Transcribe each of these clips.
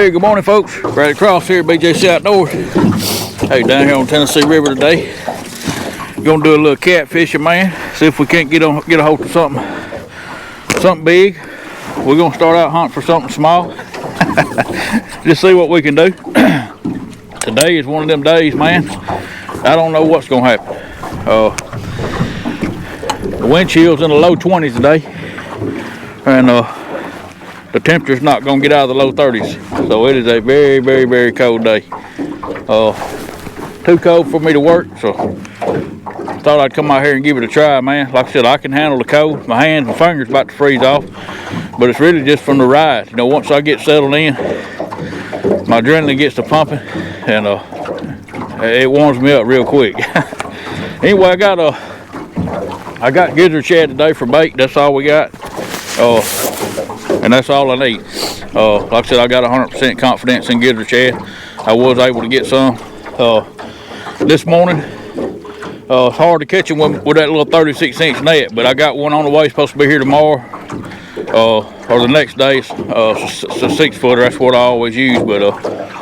Hey, good morning, folks. Right across here, BJC Outdoors. Hey, down here on Tennessee River today. Gonna do a little catfishing, man. See if we can't get a hold of something big. We're gonna start out hunting for something small. Just see what we can do. Today is one of them days, man. I don't know what's gonna happen. The wind chill's in the low 20s today, and the temperature's not gonna get out of the low 30s. So it is a very, very, very cold day. Too cold for me to work, so thought I'd come out here and give it a try, man. Like I said, I can handle the cold. My hands and fingers about to freeze off, but it's really just from the ride. You know, once I get settled in, my adrenaline gets to pumping, and it warms me up real quick. Anyway, I got gizzard shad today for bait. That's all we got, and that's all I need. Like I said, I got 100% confidence in gizzard shad. I was able to get some this morning. It's hard to catch them with that little 36-inch net, but I got one on the way, supposed to be here tomorrow, or the next day. It's a 6-footer. That's what I always use. But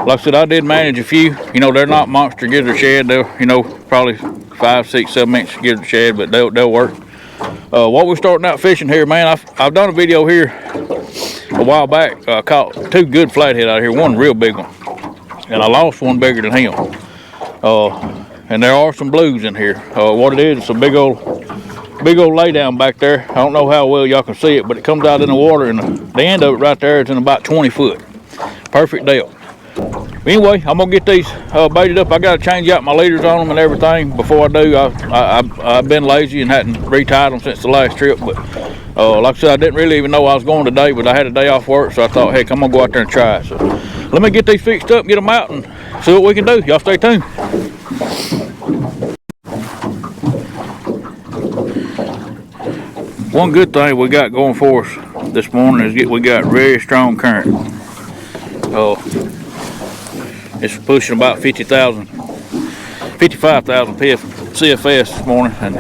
like I said, I did manage a few. You know, they're not monster gizzard shad. They're, you know, probably 5, 6, 7-inch gizzard shad, but they'll work. What we're starting out fishing here, man, I've done a video here a while back. I caught 2 good flathead out here, one real big one, and I lost one bigger than him. And there are some blues in here. What it is, it's a big old lay down back there. I don't know how well y'all can see it, but it comes out in the water, and the end of it right there is in about 20 foot. Perfect depth. Anyway, I'm gonna get these baited up. I gotta change out my leaders on them and everything. Before I do, I've been lazy and hadn't retied them since the last trip. But like I said, I didn't really even know I was going today, but I had a day off work, so I thought, heck, I'm gonna go out there and try it. So let me get these fixed up, get them out, and see what we can do. Y'all stay tuned. One good thing we got going for us this morning is we got very strong current. It's pushing about 55,000 CFS this morning, and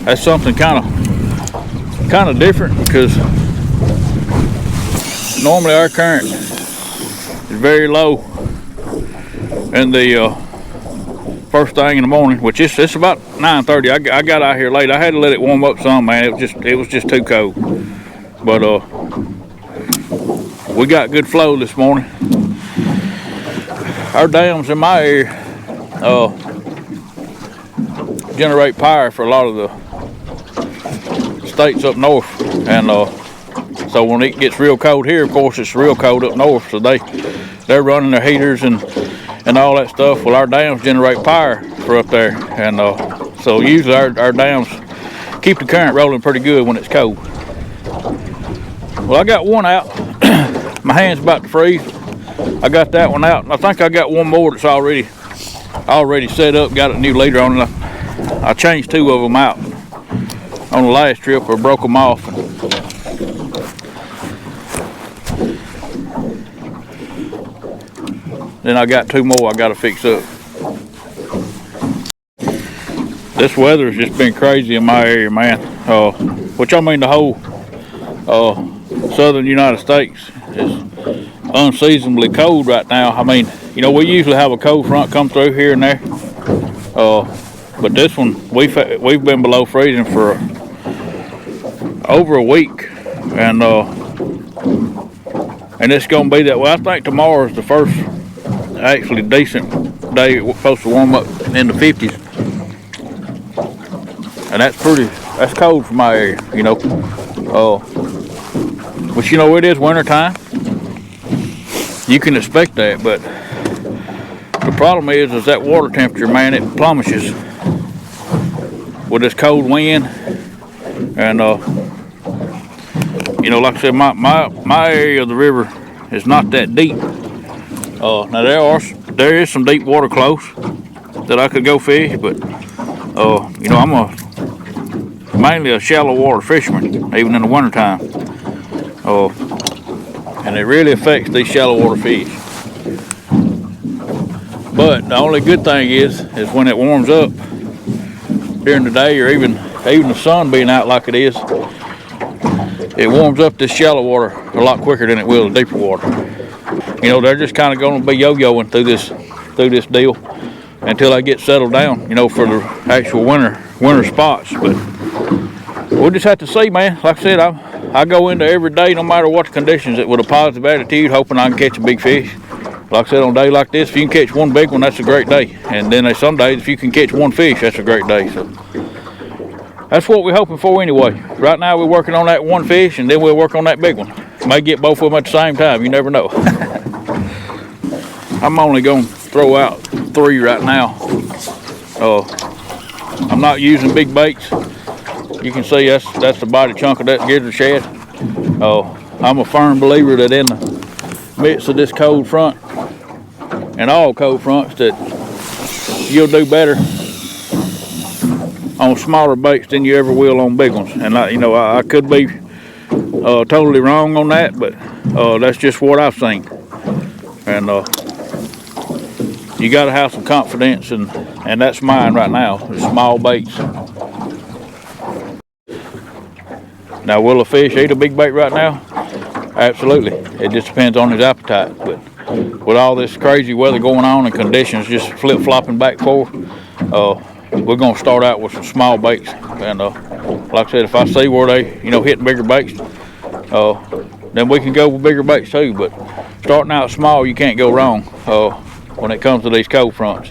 that's something kind of different, because normally our current is very low in the first thing in the morning, which it's about 9:30. I got out here late. I had to let it warm up some, man. It was just too cold. But we got good flow this morning. Our dams in my area generate power for a lot of the states up north, and so when it gets real cold here, of course it's real cold up north, so they're running their heaters and all that stuff. Well, our dams generate power for up there, and so usually our dams keep the current rolling pretty good when it's cold. Well, I got one out. My hand's about to freeze. I got that one out, and I think I got one more that's already set up. Got a new leader on it. I changed 2 of them out on the last trip, or broke them off. Then I got 2 more I got to fix up. This weather's just been crazy in my area, man. Which I mean the whole southern United States is unseasonably cold right now. I mean, you know, we usually have a cold front come through here and there, but this one we've been below freezing for over a week, and it's gonna be that way. I think tomorrow is the first actually decent day. We're supposed to warm up in the 50s, and that's cold for my area, you know. But you know, it is winter time. You can expect that, but the problem is that water temperature, man, it plummetes with this cold wind, and you know, like I said, my area of the river is not that deep. Now there is some deep water close that I could go fish, but you know, I'm mainly a shallow water fisherman, even in the wintertime. And it really affects these shallow water fish. But the only good thing is when it warms up during the day, or even the sun being out like it is, it warms up this shallow water a lot quicker than it will the deeper water. You know, they're just kind of going to be yo-yoing through this deal until they get settled down, you know, for the actual winter spots. But we'll just have to see, man. Like I said, I go into every day, no matter what the conditions, with a positive attitude, hoping I can catch a big fish. Like I said, on a day like this, if you can catch one big one, that's a great day. And then there's some days, if you can catch one fish, that's a great day. So that's what we're hoping for anyway. Right now, we're working on that one fish, and then we'll work on that big one. May get both of them at the same time. You never know. I'm only going to throw out 3 right now. I'm not using big baits. You can see that's the body chunk of that gizzard shad. I'm a firm believer that in the midst of this cold front, and all cold fronts, that you'll do better on smaller baits than you ever will on big ones. And I could be totally wrong on that, but that's just what I've seen. And you got to have some confidence, and that's mine right now, the small baits. Now, will a fish eat a big bait right now? Absolutely. It just depends on his appetite. But with all this crazy weather going on and conditions just flip-flopping back and forth, we're going to start out with some small baits. And like I said, if I see where they, hit bigger baits, then we can go with bigger baits too. But starting out small, you can't go wrong when it comes to these cold fronts.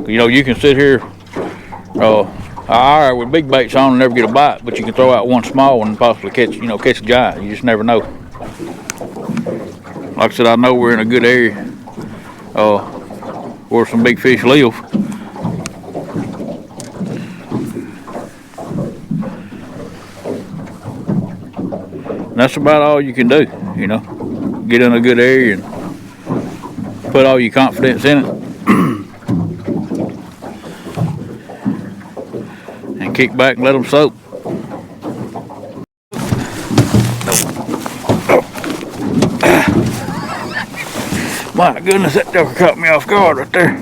You can sit here with big baits on and never get a bite, but you can throw out one small one and possibly catch a giant. You just never know. Like I said, I know we're in a good area where some big fish live. And that's about all you can do, get in a good area and put all your confidence in it. And kick back and let them soak. My goodness, that joker caught me off guard right there.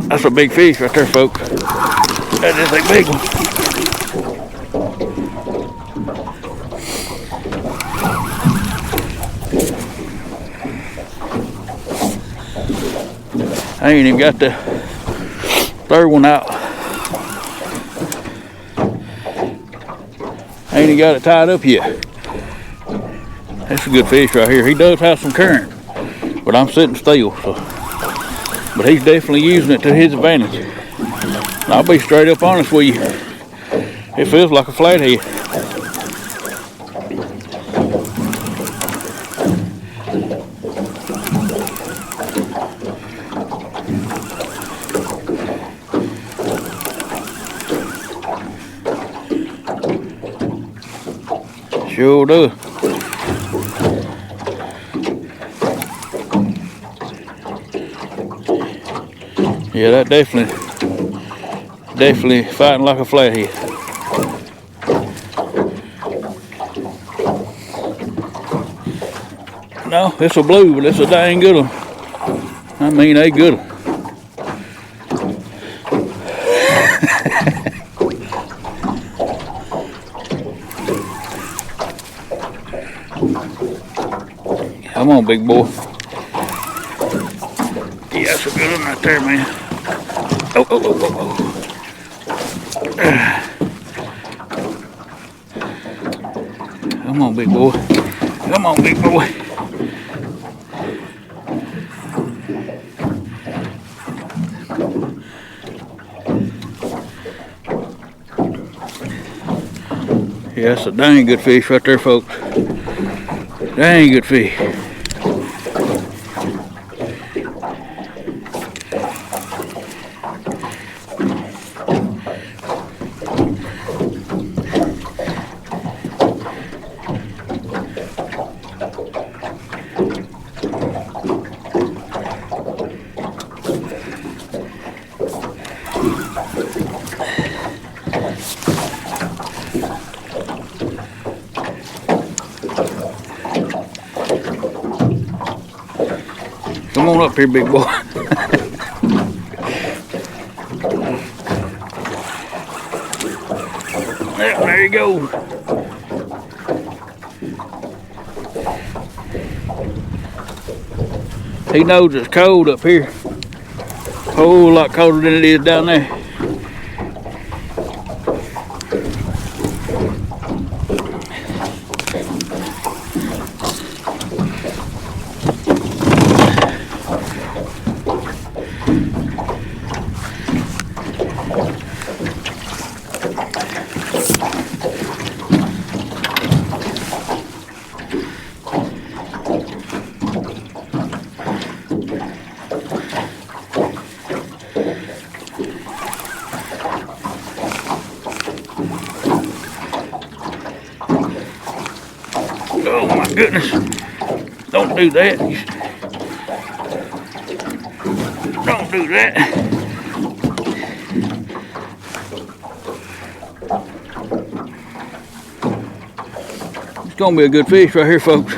That's a big fish right there, folks. That is a big one. I ain't even got the third one out. I ain't even got it tied up yet. That's a good fish right here. He does have some current, but I'm sitting still. But he's definitely using it to his advantage. And I'll be straight up honest with you. It feels like a flathead. Sure do. Yeah, that definitely fighting like a flathead. No, it's a blue, but it's a dang good one. I mean, a good one. Come on, big boy. Yeah, that's a good one right there, man. Oh. Come on, big boy. Come on, big boy. Yeah, that's a dang good fish right there, folks. Dang good fish. Come on up here, big boy. There you go. He knows it's cold up here. A whole lot colder than it is down there. Oh my goodness. Don't do that. Don't do that. It's gonna be a good fish right here, folks.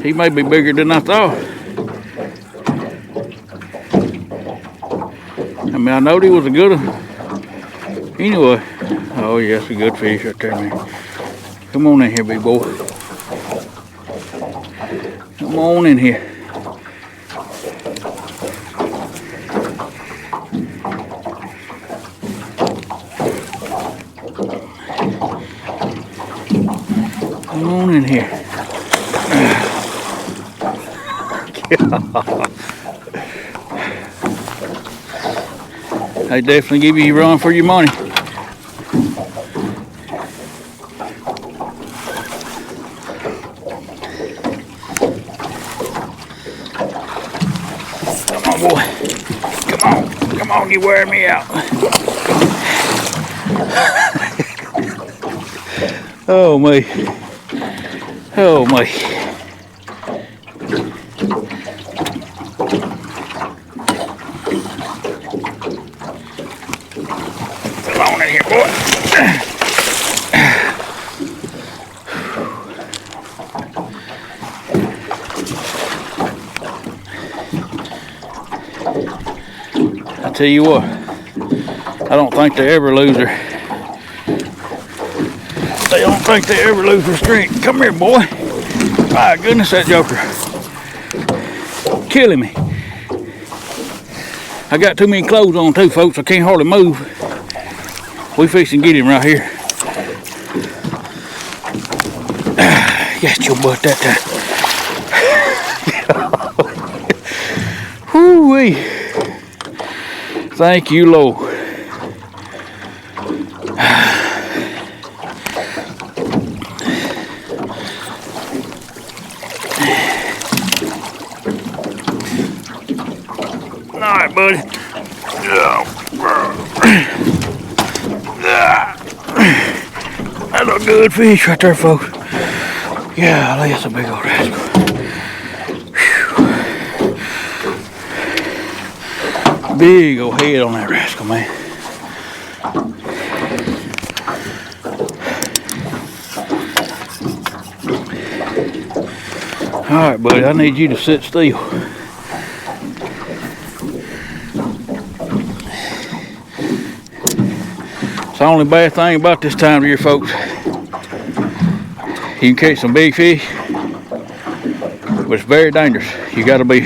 He may be bigger than I thought. I mean, I know he was a good one. Anyway, oh yeah, that's a good fish right there, man. Come on in here, big boy. Come on in here. Come on in here. They definitely give you a run for your money. Come on, boy. Come on. Come on, you're wearing me out. Oh, me. Oh, me. Come on in here, boy. I tell you what, I don't think they ever lose their. They don't think they ever lose their strength. Come here, boy. My goodness, that joker killing me. I got too many clothes on too, folks. I can't hardly move. We fixing to get him right here. Got your butt that time. Whoo-wee. Thank you, Lord. All right, buddy. That's a good fish right there, folks. Yeah, that's a big old rascal. Whew. Big old head on that rascal, man. All right, buddy, I need you to sit still. It's the only bad thing about this time of year, folks. You can catch some big fish, but it's very dangerous. You gotta be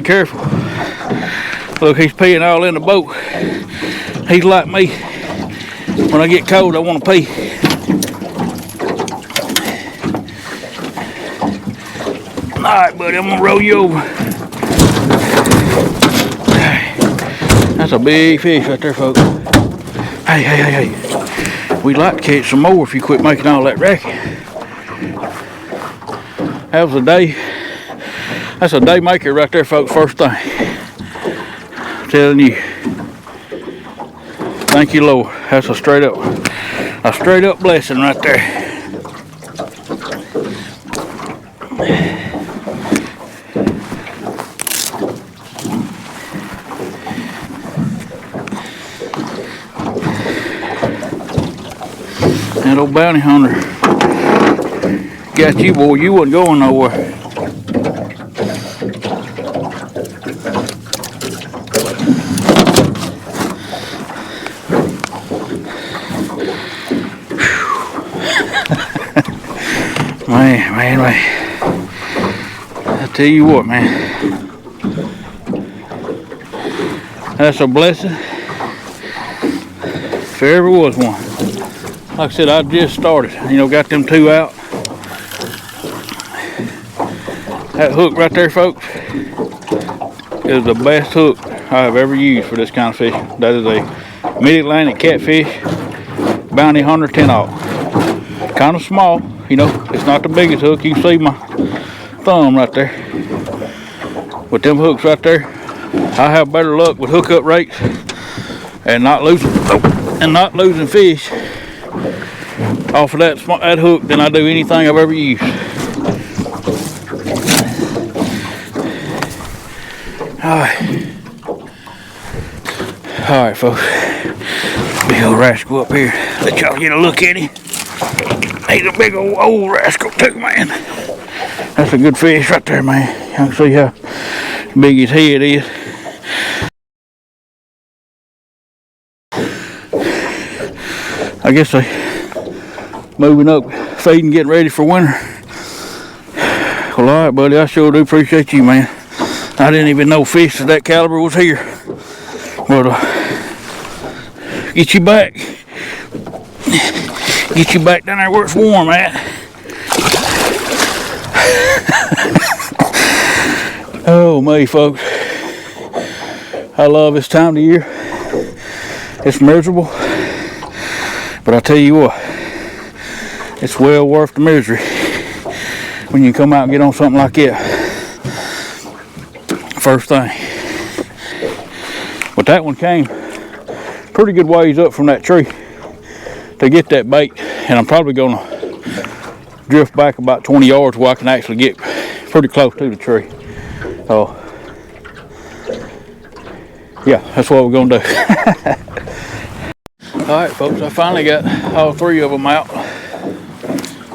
careful. Look, he's peeing all in the boat. He's like me. When I get cold, I want to pee. All right, buddy, I'm gonna roll you over. That's a big fish right there, folks. Hey. We'd like to catch some more if you quit making all that racket. That was a day. That's a day maker right there, folks. First thing. I'm telling you. Thank you, Lord. That's a straight up blessing right there. That old bounty hunter got you, boy. You wasn't going nowhere. Man. I tell you what, man. That's a blessing. If there ever was one. Like I said, I just started. You know, got them two out. That hook right there, folks, is the best hook I have ever used for this kind of fishing. That is a Mid-Atlantic Catfish Bounty Hunter 10-aught. Kind of small, you know, it's not the biggest hook. You can see my thumb right there. With them hooks right there, I have better luck with hookup rates and not losing fish off of that hook than I do anything I've ever used. Alright, folks. Big old rascal up here. Let y'all get a look at him. He's a big old rascal too, man. That's a good fish right there, man. Y'all can see how big his head is. I guess they moving up, feeding, getting ready for winter. Well, alright, buddy. I sure do appreciate you, man. I didn't even know fish of that caliber was here. But get you back down there where it's warm at. Oh me, folks, I love this time of year. It's miserable, but I tell you what, it's well worth the misery when you come out and get on something like that first thing. But that one came pretty good ways up from that tree to get that bait, and I'm probably gonna drift back about 20 yards where I can actually get pretty close to the tree. Oh, yeah, that's what we're gonna do. All right, folks, I finally got all three of them out.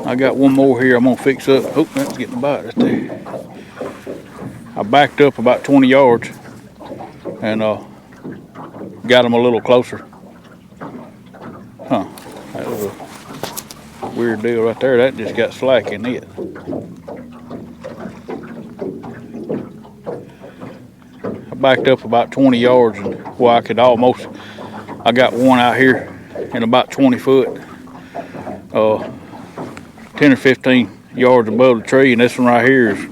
I got one more here I'm gonna fix up. Oh, that's getting a bite right there. I backed up about 20 yards and got them a little closer. Huh, that was a weird deal right there. That just got slack in it. I backed up about 20 yards and well, I got one out here in about 20 foot, 10 or 15 yards above the tree, and this one right here is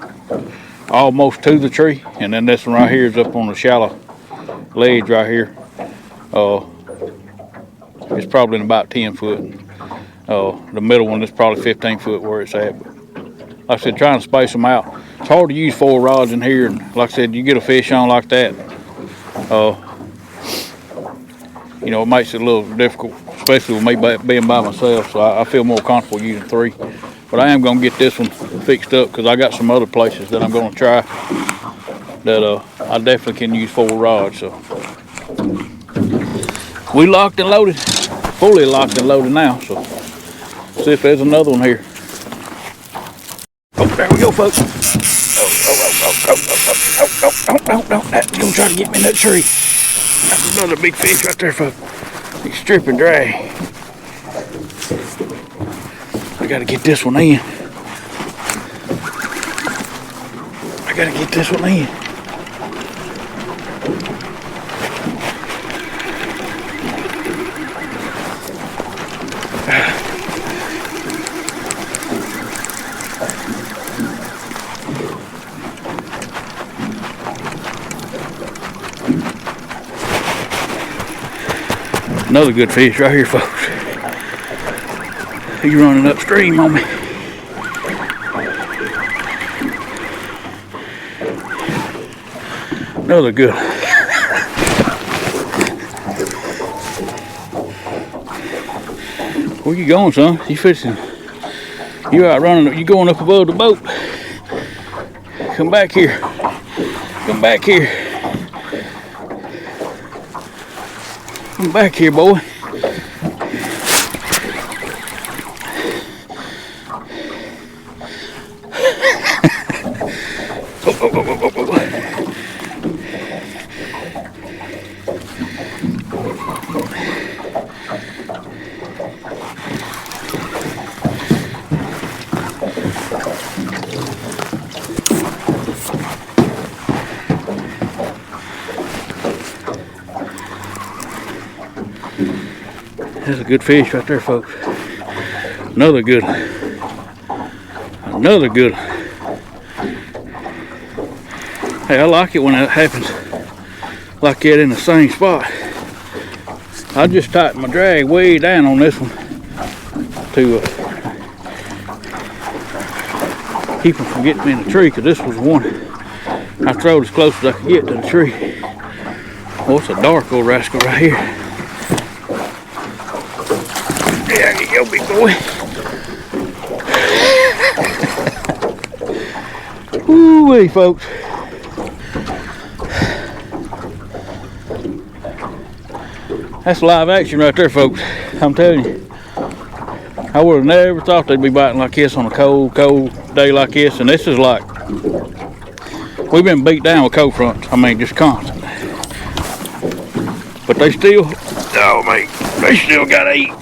almost to the tree, and then this one right here is up on the shallow ledge right here. It's probably in about 10 foot. The middle one is probably 15 foot where it's at. But like I said, trying to space them out. It's hard to use 4 rods in here, and like I said, you get a fish on like that, you know, it makes it a little difficult, especially with me being by myself. So I feel more comfortable using 3. But I am gonna get this one fixed up because I got some other places that I'm gonna try that I definitely can use 4 rods. So we locked and loaded, fully locked and loaded now. So see if there's another one here. Oh, there we go, folks. That's gonna try to get me in that tree. That's another big fish right there, folks. He's stripping drag. I gotta get this one in. Another good fish right here, folks. He's running upstream on me. Another good. Where you going, son? You fishing? You out running? You going up above the boat? Come back here. Come back here. Come back here, boy. That's a good fish right there, folks. Another good one. Another good one. Hey, I like it when that happens like that in the same spot. I just tightened my drag way down on this one to keep them from getting me in the tree, because this was one I throwed as close as I could get to the tree. Oh, it's a dark old rascal right here. There you go, big boy. Woo-wee, folks. That's live action right there, folks. I'm telling you. I would have never thought they'd be biting like this on a cold day like this. And this is like, we've been beat down with cold fronts. I mean, just constant. But they still, oh man, they still gotta eat.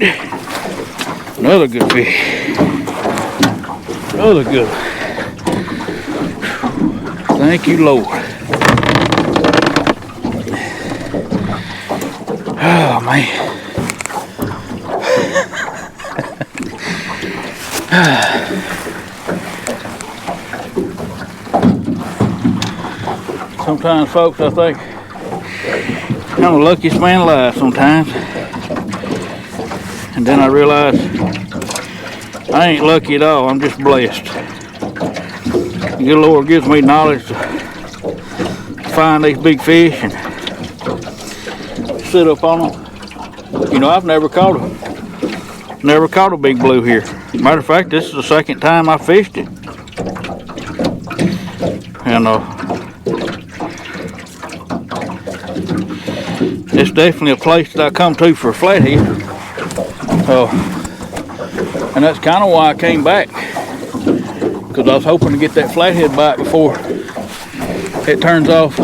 Another good fish. Another good one. Thank you, Lord. Oh man. Sometimes, folks, I think I'm the luckiest man alive sometimes. And then I realize I ain't lucky at all, I'm just blessed. The good Lord gives me knowledge to find these big fish and sit up on them. You know, I've never caught a big blue here. Matter of fact, this is the second time I fished it. And it's definitely a place that I come to for a flathead. And that's kind of why I came back, because I was hoping to get that flathead bite before it turns off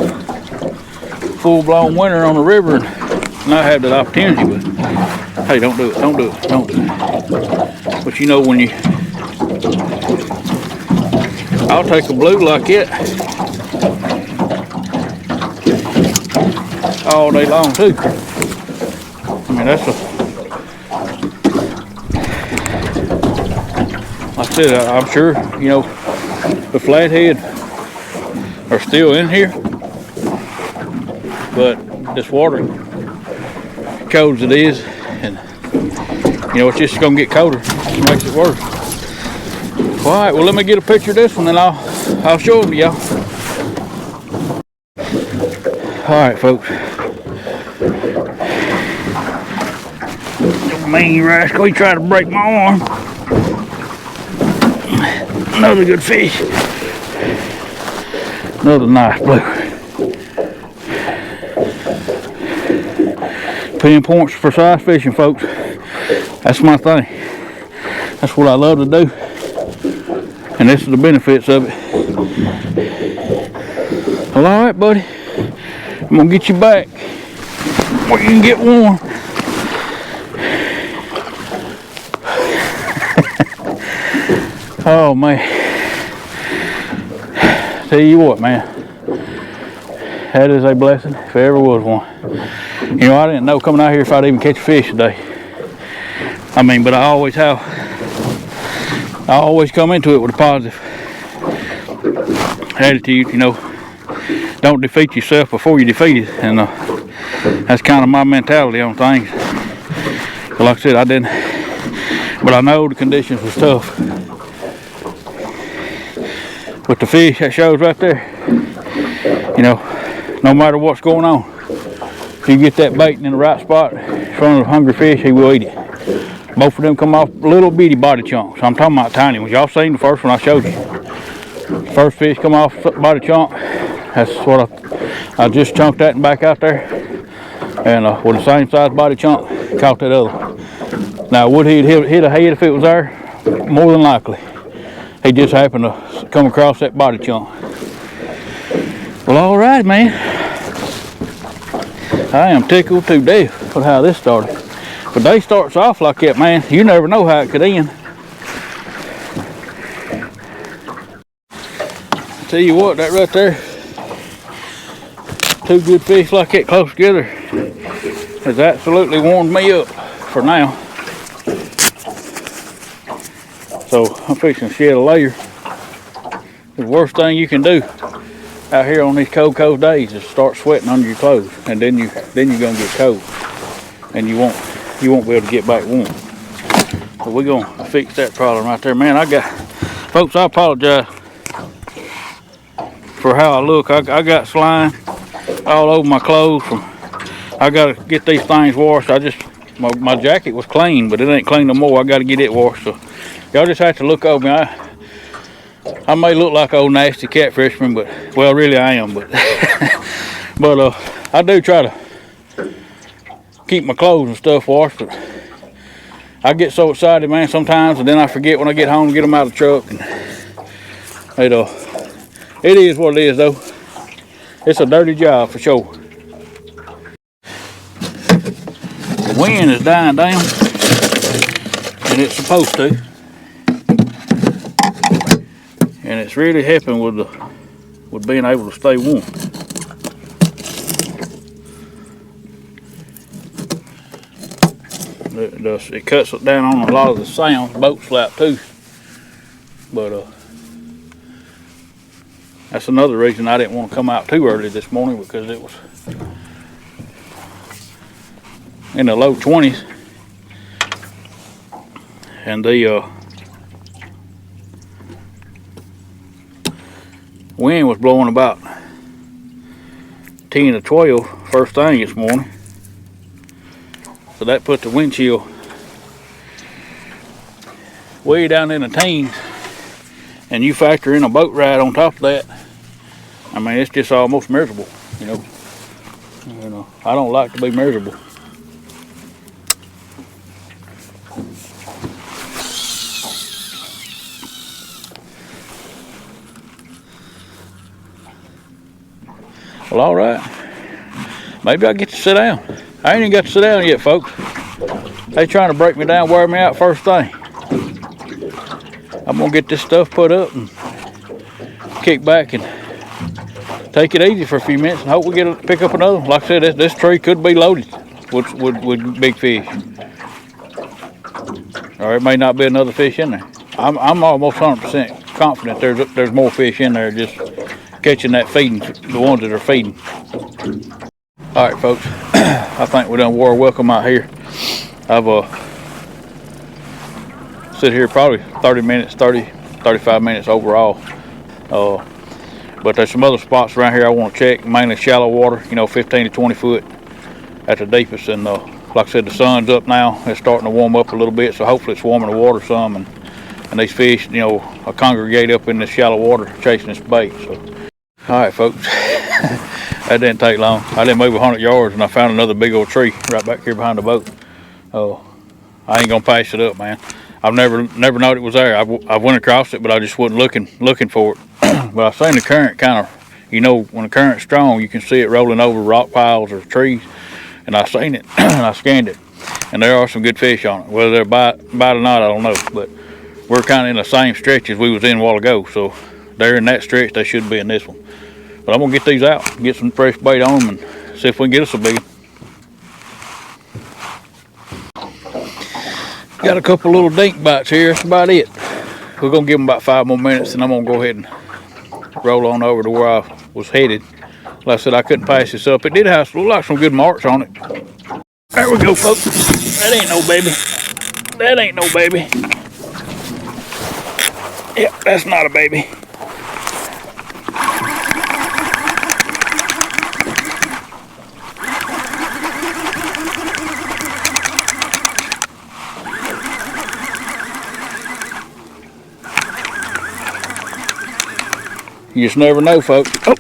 full-blown winter on the river and not have that opportunity. But hey, don't do it, don't do it, don't do it. But you know, when you, I'll take a blue like it all day long too. I mean, that's a, like I said, I'm sure, you know, the flathead are still in here, but this water, cold as it is, and you know, it's just gonna get colder, which makes it worse. All right, well, let me get a picture of this one and I'll show them to y'all. All right, folks. Mean rascal, he tried to break my arm. Another good fish. Another nice blue. Pinpoints for size fishing, folks. That's my thing. That's what I love to do. And this is the benefits of it. Well, all right, buddy. I'm gonna get you back where you can get warm. Oh man, tell you what, man, that is a blessing if there ever was one. You know, I didn't know coming out here if I'd even catch a fish today. I mean, but I always have. I always come into it with a positive attitude, you know. Don't defeat yourself before you defeat it, and that's kind of my mentality on things. But like I said, I didn't, but I know the conditions was tough. But the fish, that shows right there, you know, no matter what's going on, if you get that bait in the right spot in front of a hungry fish, he will eat it. Both of them come off little bitty body chunks. I'm talking about tiny ones. Y'all seen the first one I showed you. First fish come off body chunk. That's what I just chunked that and back out there. And with the same size body chunk, caught that other one. Now, would he hit a head if it was there? More than likely. He just happened to come across that body chunk. Well, all right, man. I am tickled to death with how this started. But day starts off like that, man. You never know how it could end. Tell you what, that right there, two good fish like that close together has absolutely warmed me up. for now. So I'm fixing to shed a layer. The worst thing you can do out here on these cold days is start sweating under your clothes, and then you're gonna get cold, and you won't be able to get back warm. So we're gonna fix that problem right there, man. Folks, I apologize for how I look. I got slime all over my clothes. I gotta get these things washed. My jacket was clean, but it ain't clean no more. I gotta get it washed. So y'all just have to look over me. I may look like old nasty catfishman, but well, really I am. But but I do try to keep my clothes and stuff washed. But I get so excited, man, sometimes, and then I forget when I get home to get them out of the truck. And it is what it is, though. It's a dirty job for sure. The wind is dying down, and it's supposed to. And it's really helping with being able to stay warm. It cuts it down on a lot of the sounds, boat slap too. But that's another reason I didn't want to come out too early this morning, because it was in the low 20s, and the wind was blowing about 10 to 12 first thing this morning. So that put the wind chill way down in the teens, and you factor in a boat ride on top of that. I mean, it's just almost miserable, you know. I don't like to be miserable. Well, all right. Maybe I get to sit down. I ain't even got to sit down yet, folks. They trying to break me down, wear me out first thing. I'm gonna get this stuff put up and kick back and take it easy for a few minutes, and hope we pick up another one. Like I said, this tree could be loaded with big fish, or it may not be another fish in there. I'm almost 100% confident there's more fish in there, just catching that feeding, the ones that are feeding. All right, folks, I think we done wore a welcome out here. I've sit here probably 35 minutes overall. But there's some other spots around here I want to check, mainly shallow water, 15 to 20 foot at the deepest. And like I said, the sun's up now. It's starting to warm up a little bit, so hopefully it's warming the water some, and these fish, will congregate up in this shallow water chasing this bait. So, all right, folks. That didn't take long. I didn't move 100 yards and I found another big old tree right back here behind the boat. I ain't gonna pass it up, man. I've never known it was there. I went across it, but I just wasn't looking for it. But I seen the current kind of, when the current's strong, you can see it rolling over rock piles or trees. And I seen it and I scanned it, and there are some good fish on it. Whether they're bite or not, I don't know. But we're kind of in the same stretch as we was in a while ago, so they're in that stretch. They should be in this one. But I'm gonna get these out, get some fresh bait on them, and see if we can get us a big. Got a couple little dink bites here. That's about it. We're gonna give them about 5 more minutes, and I'm gonna go ahead and roll on over to where I was headed. Like I said, I couldn't pass this up. It did have look like some good marks on it. There we go, folks. That ain't no baby. That ain't no baby. Yep, that's not a baby. You just never know, folks. Oh.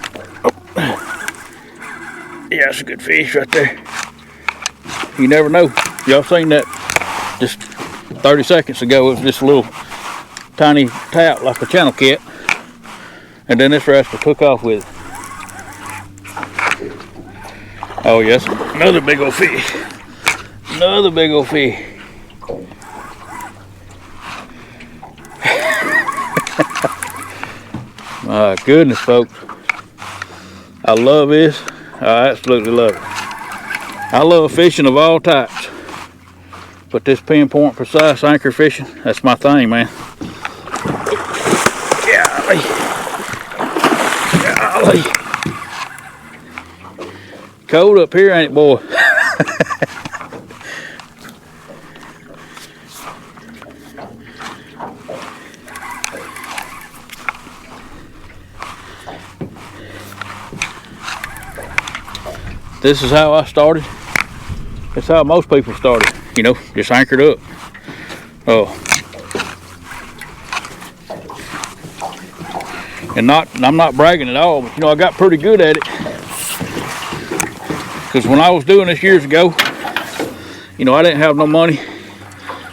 Yeah, that's a good fish right there. You never know. Y'all seen that just 30 seconds ago. It was just a little tiny tap like a channel cat. And then this rascal took off with it. Oh yes, another big old fish. Another big old fish. My goodness, folks. I love this. I absolutely love it. I love fishing of all types. But this pinpoint precise anchor fishing, that's my thing, man. Golly. Golly. Cold up here, ain't it, boy? This is how I started. That's how most people started, you know, just anchored up. Oh. And I'm not bragging at all, but you know, I got pretty good at it. Because when I was doing this years ago, you know, I didn't have no money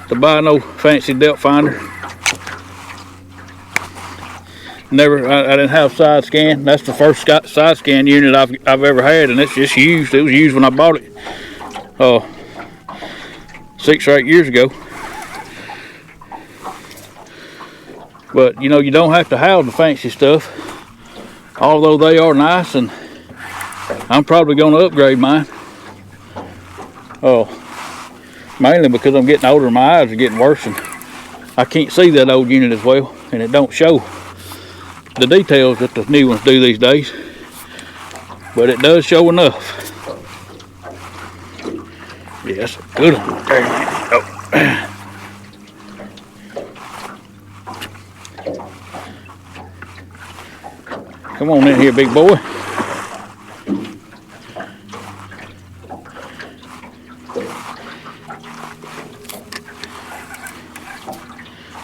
to buy no fancy depth finder. I didn't have side scan. That's the first side scan unit I've ever had, and it's just used. It was used when I bought it 6 or 8 years ago. But you know, you don't have to have the fancy stuff, although they are nice, and I'm probably going to upgrade mine. Mainly because I'm getting older and my eyes are getting worse, and I can't see that old unit as well, and it don't show the details that the new ones do these days, but it does show enough. Yeah, that's a good one. There, man. Oh. Come on in here, big boy.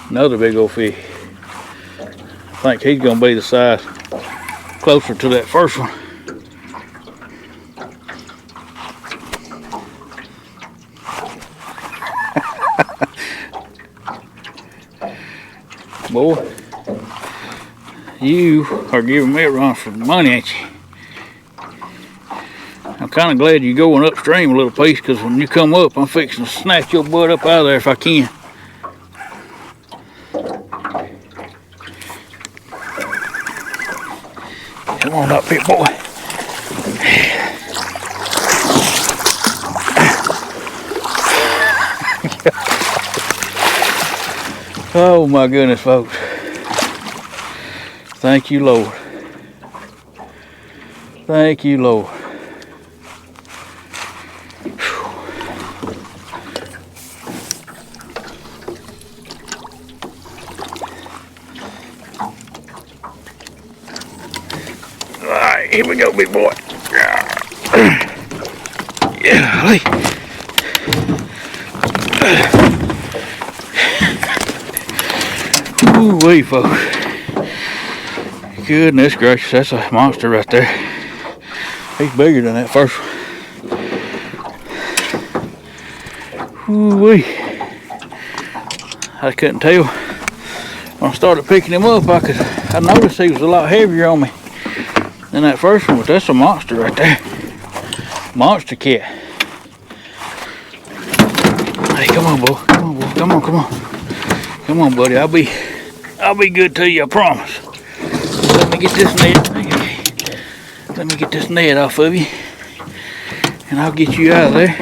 Another big old fish. I think he's gonna be the size closer to that first one. Boy, you are giving me a run for money, ain't you? I'm kind of glad you're going upstream a little piece, because when you come up, I'm fixing to snatch your butt up out of there if I can. Come on up here, boy. Oh my goodness, folks. Thank you, Lord. Thank you, Lord. Alright, here we go, big boy. Yeah, ooh-wee, folks. Goodness gracious, that's a monster right there. He's bigger than that first one. Ooh-wee. I couldn't tell. When I started picking him up, I noticed he was a lot heavier on me than that first one, but that's a monster right there. Monster cat. Hey, come on, boy. Come on, boy. Come on, come on. Come on, buddy. I'll be good to you, I promise. Let me get this net. Let me get this net off of you, and I'll get you out of there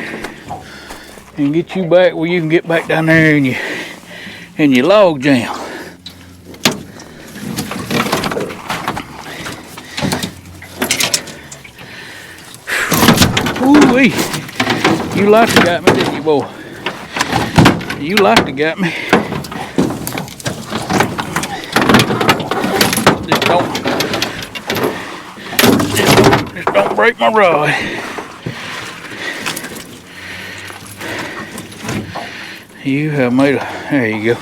and get you back where you can get back down there in your log jam. Ooh-wee. You like to got me, didn't you, boy? You like to got me. Just don't break my rod. You have made a, there you go.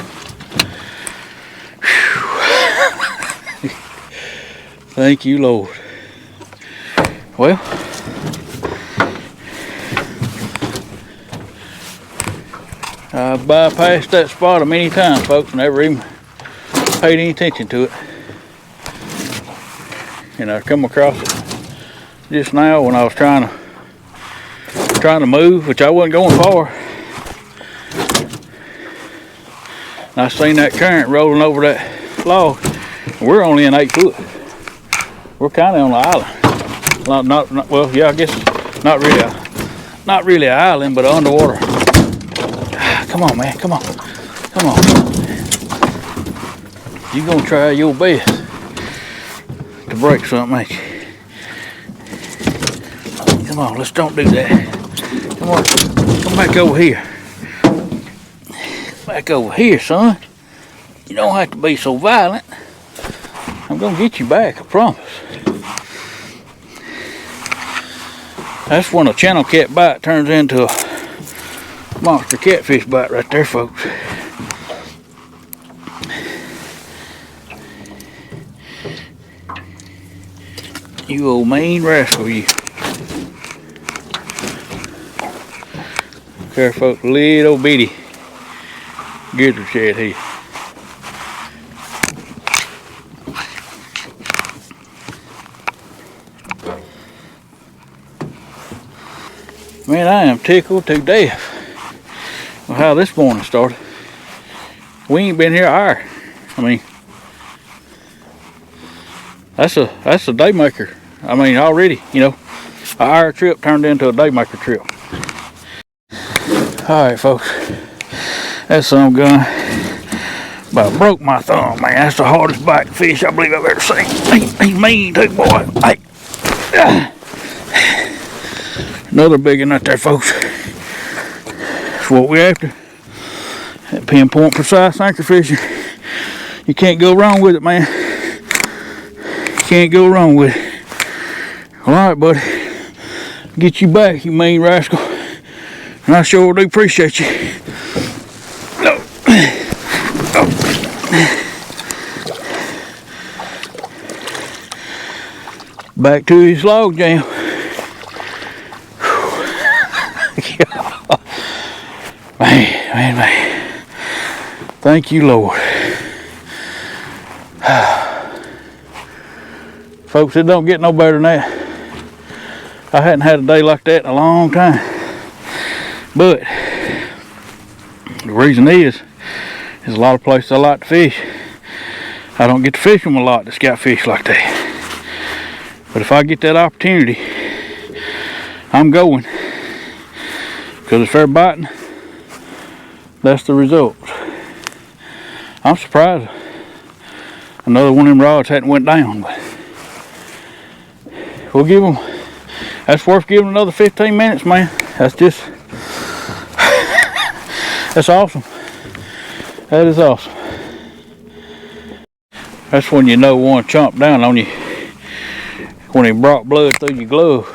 Thank you, Lord. Well, I bypassed that spot many times, folks, never even paid any attention to it. And I come across it just now when I was trying to move, which I wasn't going far. And I seen that current rolling over that log. We're only in 8 foot. We're kind of on the island. Well, yeah, I guess not really an island, but an underwater Come on, man. Come on. Come on. You gonna try your best to break something, ain't you? Come on, let's don't do that. Come on. Come back over here. Back over here, son. You don't have to be so violent. I'm gonna get you back, I promise. That's when a channel cat bite turns into a monster catfish bite right there, folks. You old mean rascal, you. Careful, folks, little bitty gizzard shad here. Man, I am tickled to death with how this morning started. We ain't been here an hour. I mean, that's a day maker. I mean, already, you know, an hour trip turned into a day maker trip. All right, folks, that's some gun. But I broke my thumb, man. That's the hardest biting fish I believe I've ever seen. He's mean too, boy. Hey. Another big one right there, folks. That's what we're after. That pinpoint precise anchor fishing. You can't go wrong with it, man. You can't go wrong with it. Alright, buddy. Get you back, you mean rascal. And I sure do appreciate you. No. Oh. Back to his log jam. Man. Thank you, Lord. Folks, it don't get no better than that. I hadn't had a day like that in a long time. But the reason is a lot of places I like to fish. I don't get to fish them a lot that's got fish like that. But if I get that opportunity, I'm going. Because if they're biting, that's the result. I'm surprised another one of them rods hadn't went down, but we'll give them, that's worth giving another 15 minutes, man. That's just, that's awesome. That is awesome. That's when you know one chomped down on you, when he brought blood through your glove.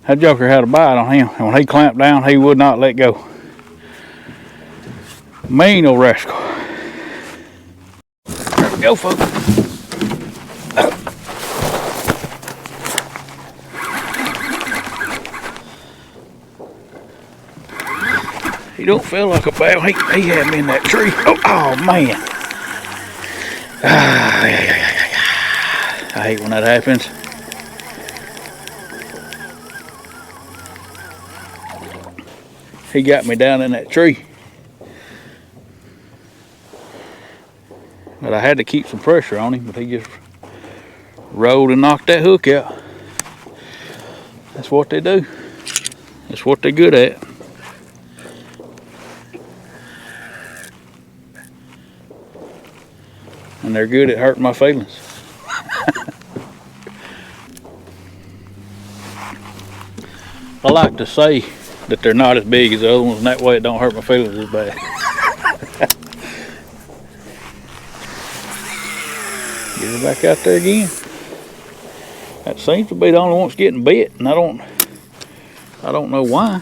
That joker had a bite on him, and when he clamped down, he would not let go. Mean old rascal. There we go, folks. He don't feel like a bad. He had me in that tree. Oh man. I hate when that happens. He got me down in that tree. But I had to keep some pressure on him, but he just rolled and knocked that hook out. That's what they do. That's what they're good at. And they're good at hurting my feelings. I like to say that they're not as big as the other ones, and that way it don't hurt my feelings as bad. Get her back out there again. That seems to be the only one that's getting bit, and I don't know why.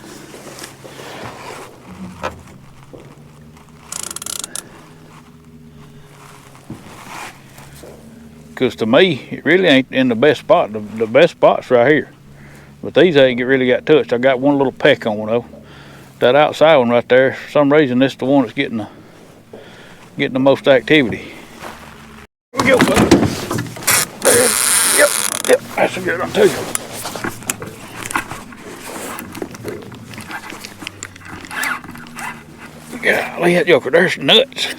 Because to me, it really ain't in the best spot. The best spot's right here. But these ain't really got touched. I got one little peck on one though. That outside one right there, for some reason, this is the one that's getting the most activity. Here we go, bud. There. Yep, that's a good one too. Golly, that joker, there's nuts.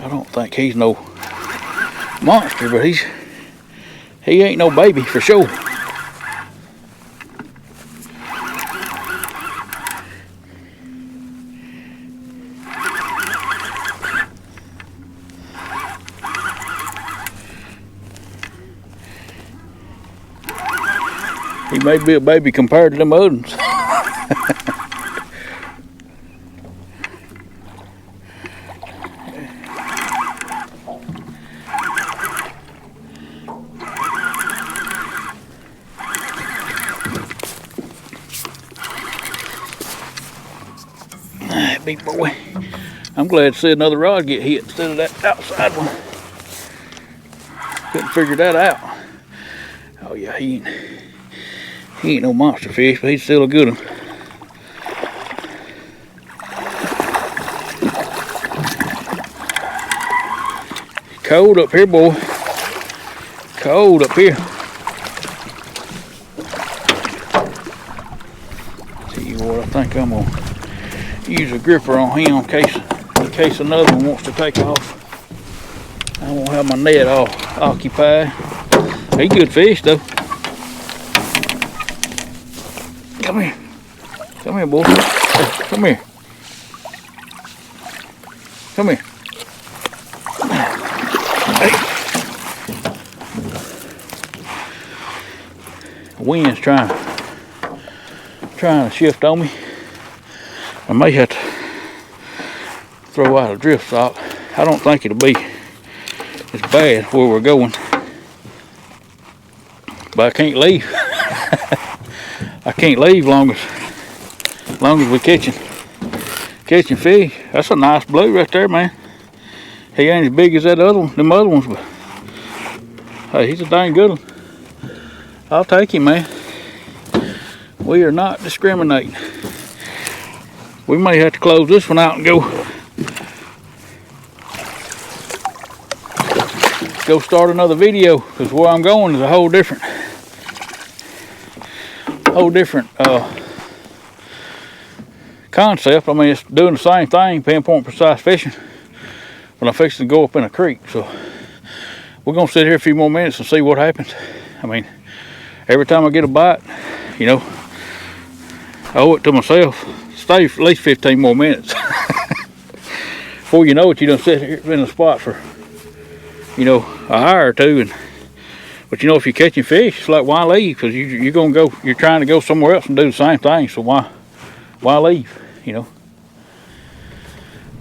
I don't think he's no monster, but He ain't no baby for sure. He may be a baby compared to them other ones. Big boy. I'm glad to see another rod get hit instead of that outside one. Couldn't figure that out. Oh yeah, he ain't no monster fish, but he's still a good one. Cold up here, boy. Cold up here. Tell you what, I think I'm gonna use a gripper on him in case another one wants to take off. I won't have my net all occupied. He good fish though. Come here. Come here, boy. Come here. Come here. Hey. The wind's trying to shift on me. I may have to throw out a drift sock. I don't think it'll be as bad where we're going, but I can't leave. I can't leave long as we're catching fish. That's a nice blue right there, man. He ain't as big as that other one, them other ones, but hey, he's a dang good one. I'll take him, man. We are not discriminating. We may have to close this one out and go start another video, because where I'm going is a whole different concept. I mean, it's doing the same thing, pinpoint precise fishing, but I'm fixing to go up in a creek. So we're gonna sit here a few more minutes and see what happens. I mean, every time I get a bite, you know, I owe it to myself. Stay for at least 15 more minutes. Before you know it, you done sit here in a spot for, you know, a hour or two. But you know, if you're catching fish, it's like, why leave? Because you're trying to go somewhere else and do the same thing. So why leave? You know.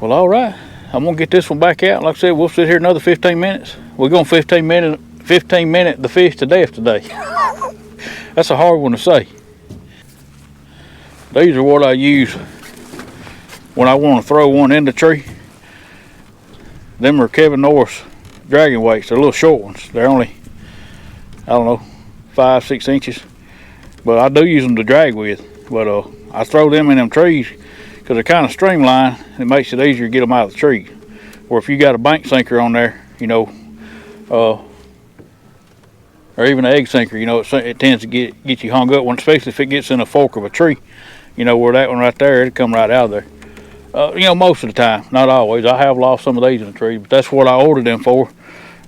Well, all right. I'm gonna get this one back out. Like I said, we'll sit here another 15 minutes. We're going 15 minute the fish to death today. That's a hard one to say. These are what I use when I want to throw one in the tree. Them are Kevin Norris dragon weights. They're little short ones. They're only, I don't know, 5-6 inches. But I do use them to drag with. But I throw them in them trees because they're kind of streamlined. It makes it easier to get them out of the tree. Or if you got a bank sinker on there, you know, or even an egg sinker, you know, it tends to get you hung up, especially if it gets in a fork of a tree. You know, where that one right there, it'll come right out of there. You know, most of the time, not always. I have lost some of these in the tree, but that's what I ordered them for.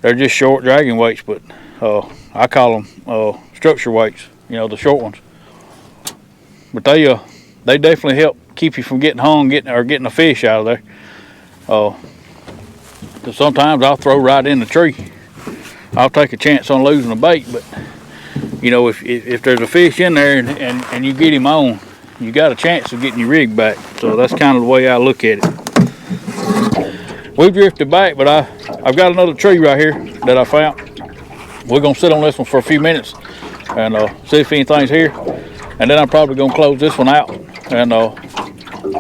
They're just short dragging weights, but I call them structure weights, you know, the short ones. But they definitely help keep you from getting hung, getting a fish out of there. Because sometimes I'll throw right in the tree. I'll take a chance on losing a bait, but you know, if there's a fish in there and you get him on, you got a chance of getting your rig back. So that's kind of the way I look at it. We drifted back, but I've got another tree right here that I found. We're gonna sit on this one for a few minutes and see if anything's here, and then I'm probably gonna close this one out and I'm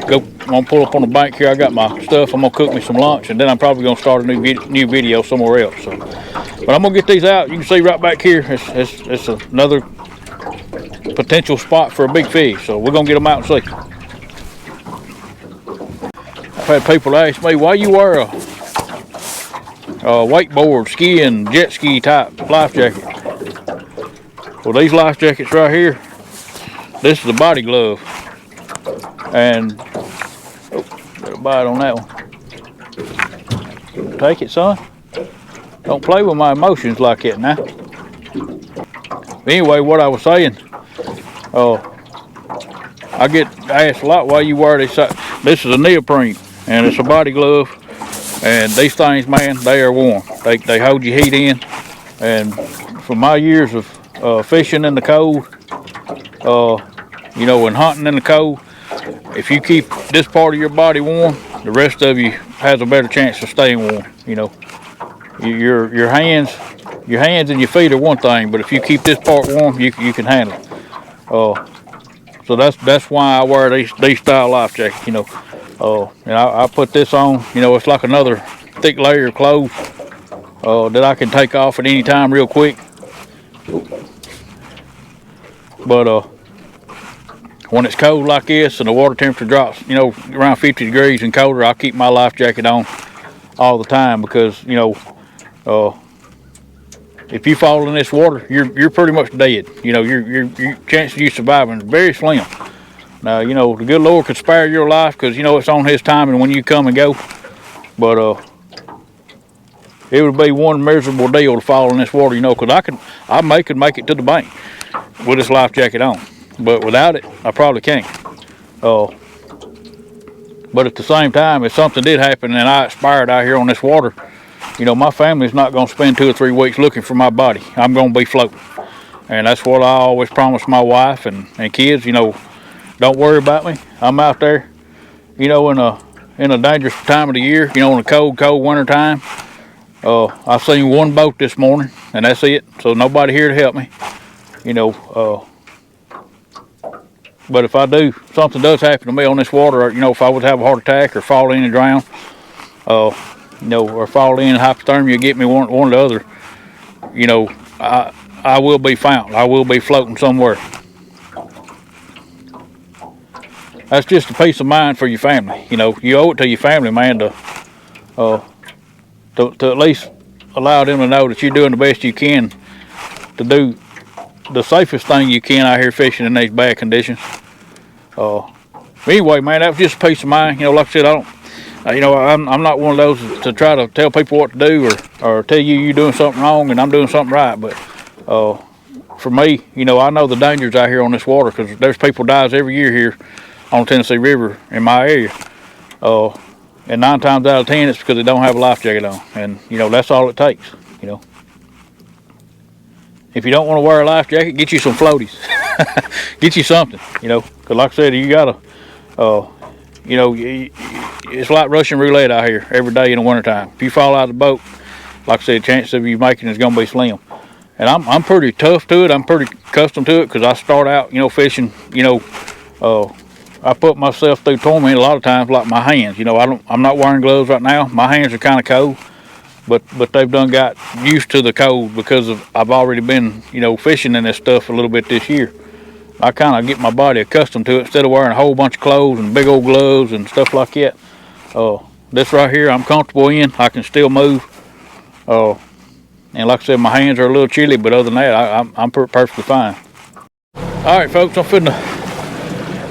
gonna pull up on the bank here. I got my stuff. I'm gonna cook me some lunch, and then I'm probably gonna start a new video somewhere else. So, but I'm gonna get these out. You can see right back here, it's another potential spot for a big fish. So we're gonna get them out and see. I've had people ask me, why you wear a wakeboard, skiing, jet ski type life jacket? Well, these life jackets right here, this is a body glove, and got a bite on that one. Take it, son. Don't play with my emotions like that now. Anyway, what I was saying, I get asked a lot why you wear this. This is a neoprene, and it's a body glove. And these things, man, they are warm. They hold your heat in. And from my years of fishing in the cold, you know, and hunting in the cold, if you keep this part of your body warm, the rest of you has a better chance of staying warm. You know, your hands and your feet are one thing, but if you keep this part warm, you can handle it. So that's why I wear these style life jackets. You know, and I put this on. You know, it's like another thick layer of clothes that I can take off at any time real quick. But when it's cold like this and the water temperature drops, you know, around 50 degrees and colder, I keep my life jacket on all the time because, you know, if you fall in this water, you're pretty much dead. You know, your chance of you surviving is very slim. Now, you know, the good Lord could spare your life because, you know, it's on His timing when you come and go. But it would be one miserable deal to fall in this water, you know, because I could make it to the bank with this life jacket on. But without it, I probably can't. But at the same time, if something did happen and I expired out here on this water, you know, my family's not going to spend 2 or 3 weeks looking for my body. I'm going to be floating. And that's what I always promise my wife and kids, you know, don't worry about me. I'm out there, you know, in a dangerous time of the year, you know, in a cold winter time. I seen one boat this morning, and that's it. So nobody here to help me, you know. But if something does happen to me on this water, or, you know, if I would have a heart attack or fall in and drown, you know, or fall in hypothermia, get me one or the other, you know, I will be found. I will be floating somewhere. That's just a peace of mind for your family. You know, you owe it to your family, man, to at least allow them to know that you're doing the best you can to do the safest thing you can out here fishing in these bad conditions. Anyway, man, that was just a peace of mind. You know, like I said, I'm not one of those to try to tell people what to do or tell you you're doing something wrong and I'm doing something right. But for me, you know, I know the dangers out here on this water because there's people dies every year here on the Tennessee River in my area. And 9 times out of 10, it's because they don't have a life jacket on. And, you know, that's all it takes, you know. If you don't want to wear a life jacket, get you some floaties. Get you something, you know. Because like I said, you got to, you know, it's like Russian roulette out here every day in the wintertime. If you fall out of the boat, like I said, the chance of you making it is going to be slim. And I'm pretty tough to it. I'm pretty accustomed to it because I start out, you know, fishing, you know, I put myself through torment a lot of times, like my hands. You know, I'm not wearing gloves right now. My hands are kind of cold, but they've done got used to the cold because I've already been, you know, fishing in this stuff a little bit this year. I kind of get my body accustomed to it instead of wearing a whole bunch of clothes and big old gloves and stuff like that. This right here, I'm comfortable in. I can still move. And like I said, my hands are a little chilly, but other than that, I'm perfectly fine. All right, folks, I'm finna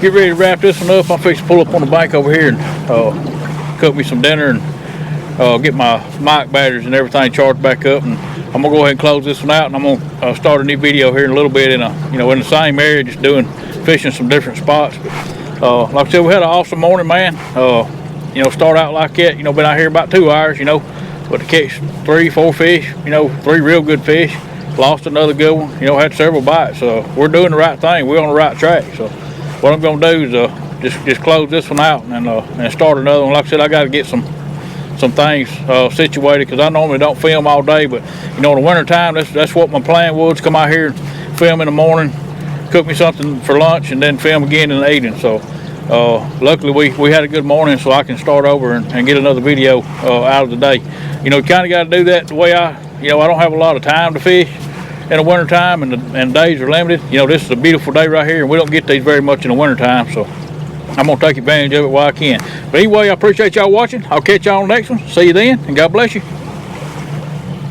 get ready to wrap this one up. I'm fixing to pull up on the bank over here and cook me some dinner and get my mic batteries and everything charged back up. And I'm gonna go ahead and close this one out, and I'm gonna start a new video here in a little bit in in the same area, just doing fishing some different spots. But, like I said, we had an awesome morning, man. You know, start out like that. You know, been out here about 2 hours. You know, but to catch 3, 4 fish. You know, 3 real good fish. Lost another good one. You know, had several bites. So we're doing the right thing. We're on the right track. So what I'm gonna do is just close this one out and start another one. Like I said, I got to get some things situated because I normally don't film all day, but you know, in the winter time, that's what my plan was, come out here and film in the morning, cook me something for lunch, and then film again in the evening. So luckily we had a good morning, so I can start over and get another video out of the day. You know, you kind of got to do that the way I don't have a lot of time to fish in the winter time, and days are limited. You know, this is a beautiful day right here, and we don't get these very much in the winter time, so I'm going to take advantage of it while I can. But anyway, I appreciate y'all watching. I'll catch y'all on the next one. See you then, and God bless you.